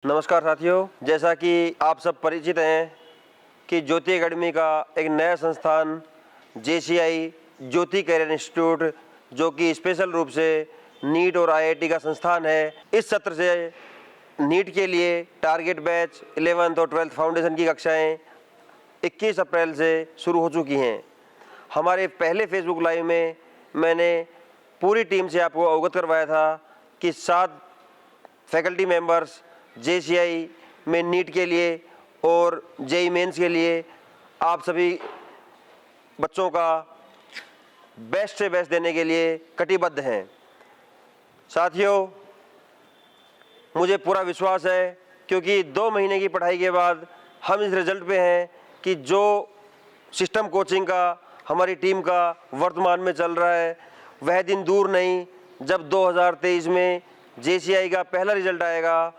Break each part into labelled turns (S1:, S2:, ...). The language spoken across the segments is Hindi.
S1: नमस्कार साथियों, जैसा कि आप सब परिचित हैं कि ज्योति एकेडमी का एक नया संस्थान जेसीआई ज्योति करियर इंस्टीट्यूट, जो कि स्पेशल रूप से नीट और आईआईटी का संस्थान है, इस सत्र से नीट के लिए टारगेट बैच 11th और 12th फाउंडेशन की कक्षाएं 21 अप्रैल से शुरू हो चुकी हैं। हमारे पहले फेसबुक लाइव में मैंने पूरी टीम से आपको अवगत करवाया था कि 7 फैकल्टी मेंबर्स जेसीआई में नीट के लिए और जेईई मेंस के लिए आप सभी बच्चों का बेस्ट से बेस्ट देने के लिए कटिबद्ध हैं। साथियों, मुझे पूरा विश्वास है, क्योंकि 2 महीने की पढ़ाई के बाद हम इस रिजल्ट पे हैं कि जो सिस्टम कोचिंग का हमारी टीम का वर्तमान में चल रहा है, वह दिन दूर नहीं जब 2023 में जेसीआई का पहला रिजल्ट आएगा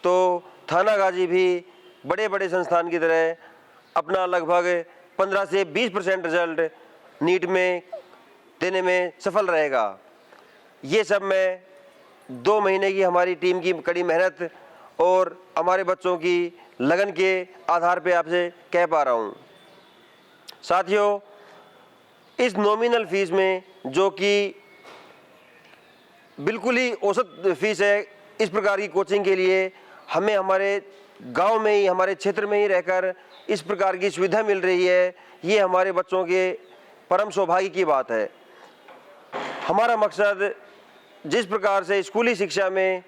S1: तो थानागाजी भी बड़े बड़े संस्थान की तरह अपना लगभग 15 से 20% रिजल्ट नीट में देने में सफल रहेगा। ये सब मैं 2 महीने की हमारी टीम की कड़ी मेहनत और हमारे बच्चों की लगन के आधार पे आपसे कह पा रहा हूँ। साथियों, इस नॉमिनल फीस में, जो कि बिल्कुल ही औसत फीस है, इस प्रकार की कोचिंग के लिए हमें हमारे गांव में ही, हमारे क्षेत्र में ही रहकर इस प्रकार की सुविधा मिल रही है। ये हमारे बच्चों के परम सौभाग्य की बात है। हमारा मकसद, जिस प्रकार से स्कूली शिक्षा में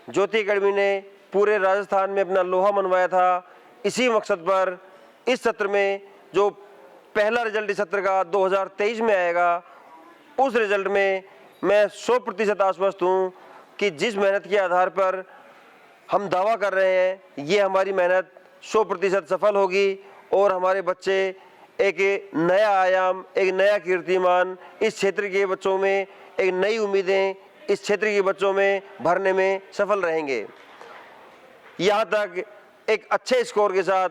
S1: ज्योति एकेडमी ने पूरे राजस्थान में अपना लोहा मनवाया था, इसी मकसद पर इस सत्र में जो पहला रिजल्ट इस सत्र का 2023 में आएगा, उस रिजल्ट में मैं 100% आश्वस्त हूँ कि जिस मेहनत के आधार पर हम दावा कर रहे हैं, ये हमारी मेहनत 100% सफल होगी और हमारे बच्चे एक नया आयाम, एक नया कीर्तिमान इस क्षेत्र के बच्चों में, एक नई उम्मीदें इस क्षेत्र के बच्चों में भरने में सफल रहेंगे। यहाँ तक एक अच्छे स्कोर के साथ,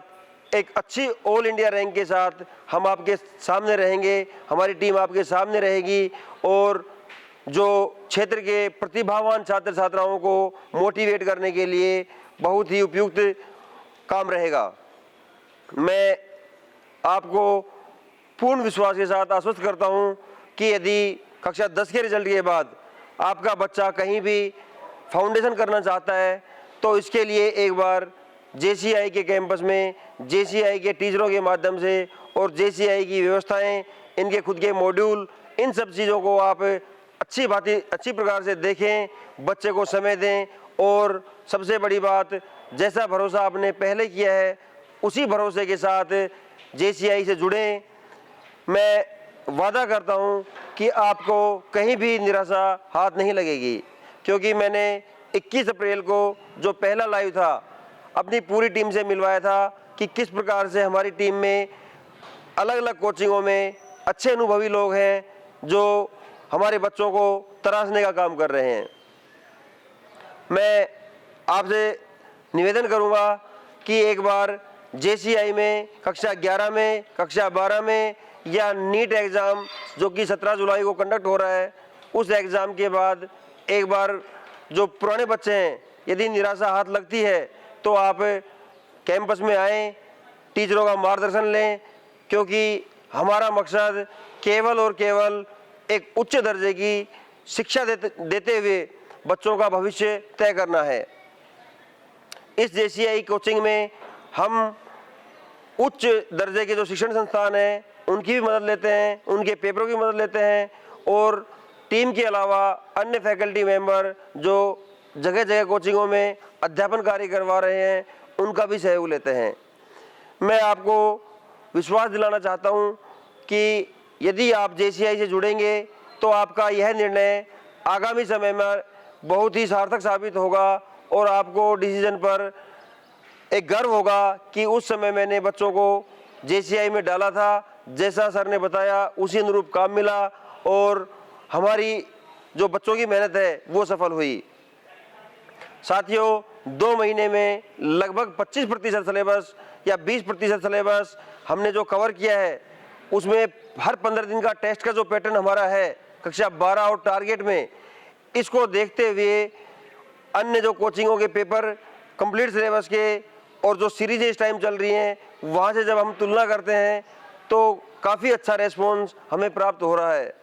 S1: एक अच्छी ऑल इंडिया रैंक के साथ हम आपके सामने रहेंगे, हमारी टीम आपके सामने रहेगी और जो क्षेत्र के प्रतिभावान छात्र छात्राओं को मोटिवेट करने के लिए बहुत ही उपयुक्त काम रहेगा। मैं आपको पूर्ण विश्वास के साथ आश्वस्त करता हूं कि यदि कक्षा 10 के रिजल्ट के बाद आपका बच्चा कहीं भी फाउंडेशन करना चाहता है, तो इसके लिए एक बार जेसीआई के कैंपस में जेसीआई के टीचरों के माध्यम से और जेसीआई की व्यवस्थाएं, इनके खुद के मॉड्यूल, इन सब चीज़ों को आप अच्छी प्रकार से देखें, बच्चे को समय दें और सबसे बड़ी बात, जैसा भरोसा आपने पहले किया है उसी भरोसे के साथ जेसीआई से जुड़ें। मैं वादा करता हूं कि आपको कहीं भी निराशा हाथ नहीं लगेगी, क्योंकि मैंने 21 अप्रैल को जो पहला लाइव था अपनी पूरी टीम से मिलवाया था कि किस प्रकार से हमारी टीम में अलग अलग कोचिंगों में अच्छे अनुभवी लोग हैं जो हमारे बच्चों को तराशने का काम कर रहे हैं। मैं आपसे निवेदन करूंगा कि एक बार जेसीआई में कक्षा 11 में, कक्षा 12 में या नीट एग्ज़ाम जो कि 17 जुलाई को कंडक्ट हो रहा है, उस एग्ज़ाम के बाद एक बार जो पुराने बच्चे हैं, यदि निराशा हाथ लगती है तो आप कैंपस में आएँ, टीचरों का मार्गदर्शन लें, क्योंकि हमारा मकसद केवल और केवल एक उच्च दर्जे की शिक्षा देते हुए बच्चों का भविष्य तय करना है। इस जेसीआई कोचिंग में हम उच्च दर्जे के जो शिक्षण संस्थान हैं उनकी भी मदद लेते हैं, उनके पेपरों की मदद लेते हैं और टीम के अलावा अन्य फैकल्टी मेंबर जो जगह जगह कोचिंगों में अध्यापन कार्य करवा रहे हैं, उनका भी सहयोग लेते हैं। मैं आपको विश्वास दिलाना चाहता हूं कि यदि आप जेसीआई से जुड़ेंगे तो आपका यह निर्णय आगामी समय में बहुत ही सार्थक साबित होगा और आपको डिसीजन पर एक गर्व होगा कि उस समय मैंने बच्चों को जेसीआई में डाला था, जैसा सर ने बताया उसी अनुरूप काम मिला और हमारी जो बच्चों की मेहनत है वो सफल हुई। साथियों, 2 महीने में लगभग 25% सिलेबस या 20% सिलेबस हमने जो कवर किया है, उसमें हर 15 दिन का टेस्ट का जो पैटर्न हमारा है कक्षा 12 और टारगेट में, इसको देखते हुए अन्य जो कोचिंगों के पेपर कंप्लीट सिलेबस के और जो सीरीज इस टाइम चल रही हैं वहाँ से जब हम तुलना करते हैं तो काफ़ी अच्छा रेस्पॉन्स हमें प्राप्त हो रहा है।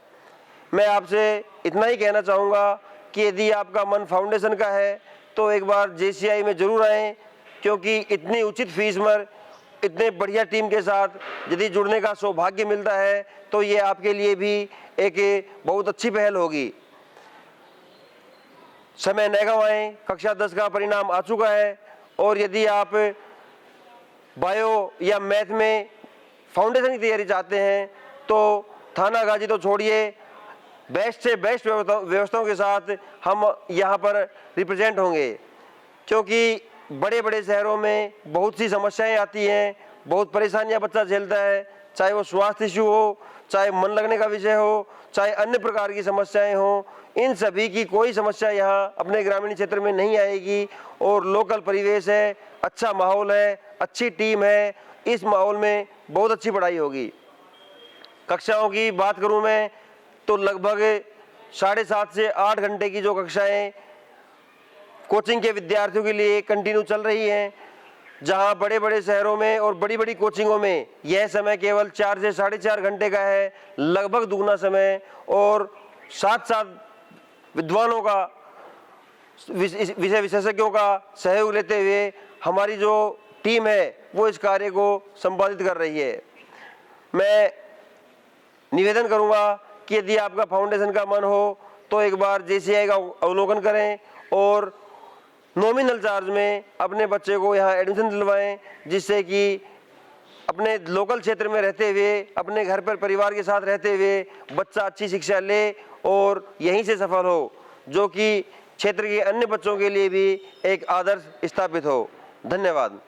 S1: मैं आपसे इतना ही कहना चाहूँगा कि यदि आपका मन फाउंडेशन का है तो एक बार JCI में ज़रूर आएँ, क्योंकि इतनी उचित फीस पर इतने बढ़िया टीम के साथ यदि जुड़ने का सौभाग्य मिलता है तो ये आपके लिए भी एक बहुत अच्छी पहल होगी। समय न गंवाएं, कक्षा 10 का परिणाम आ चुका है और यदि आप बायो या मैथ में फाउंडेशन की तैयारी चाहते हैं तो थाना गाजी तो छोड़िए, बेस्ट से बेस्ट व्यवस्थाओं के साथ हम यहाँ पर रिप्रेजेंट होंगे, क्योंकि बड़े बड़े शहरों में बहुत सी समस्याएं आती हैं, बहुत परेशानियां बच्चा झेलता है, चाहे वो स्वास्थ्य इश्यू हो, चाहे मन लगने का विषय हो, चाहे अन्य प्रकार की समस्याएं हों। इन सभी की कोई समस्या यहाँ अपने ग्रामीण क्षेत्र में नहीं आएगी और लोकल परिवेश है, अच्छा माहौल है, अच्छी टीम है, इस माहौल में बहुत अच्छी पढ़ाई होगी। कक्षाओं की बात करूँ मैं तो लगभग 7.5 से 8 घंटे की जो कक्षाएं कोचिंग के विद्यार्थियों के लिए कंटिन्यू चल रही हैं, जहां बड़े बड़े शहरों में और बड़ी बड़ी कोचिंगों में यह समय केवल 4 से 4.5 घंटे का है, लगभग दुगना समय। और साथ साथ विद्वानों का, विषय विशेषज्ञों का सहयोग लेते हुए हमारी जो टीम है वो इस कार्य को संपादित कर रही है। मैं निवेदन करूंगा कि यदि आपका फाउंडेशन का मन हो तो एक बार JCI का अवलोकन करें और नॉमिनल चार्ज में अपने बच्चे को यहाँ एडमिशन दिलवाएं, जिससे कि अपने लोकल क्षेत्र में रहते हुए, अपने घर पर परिवार के साथ रहते हुए बच्चा अच्छी शिक्षा ले और यहीं से सफल हो, जो कि क्षेत्र के अन्य बच्चों के लिए भी एक आदर्श स्थापित हो। धन्यवाद।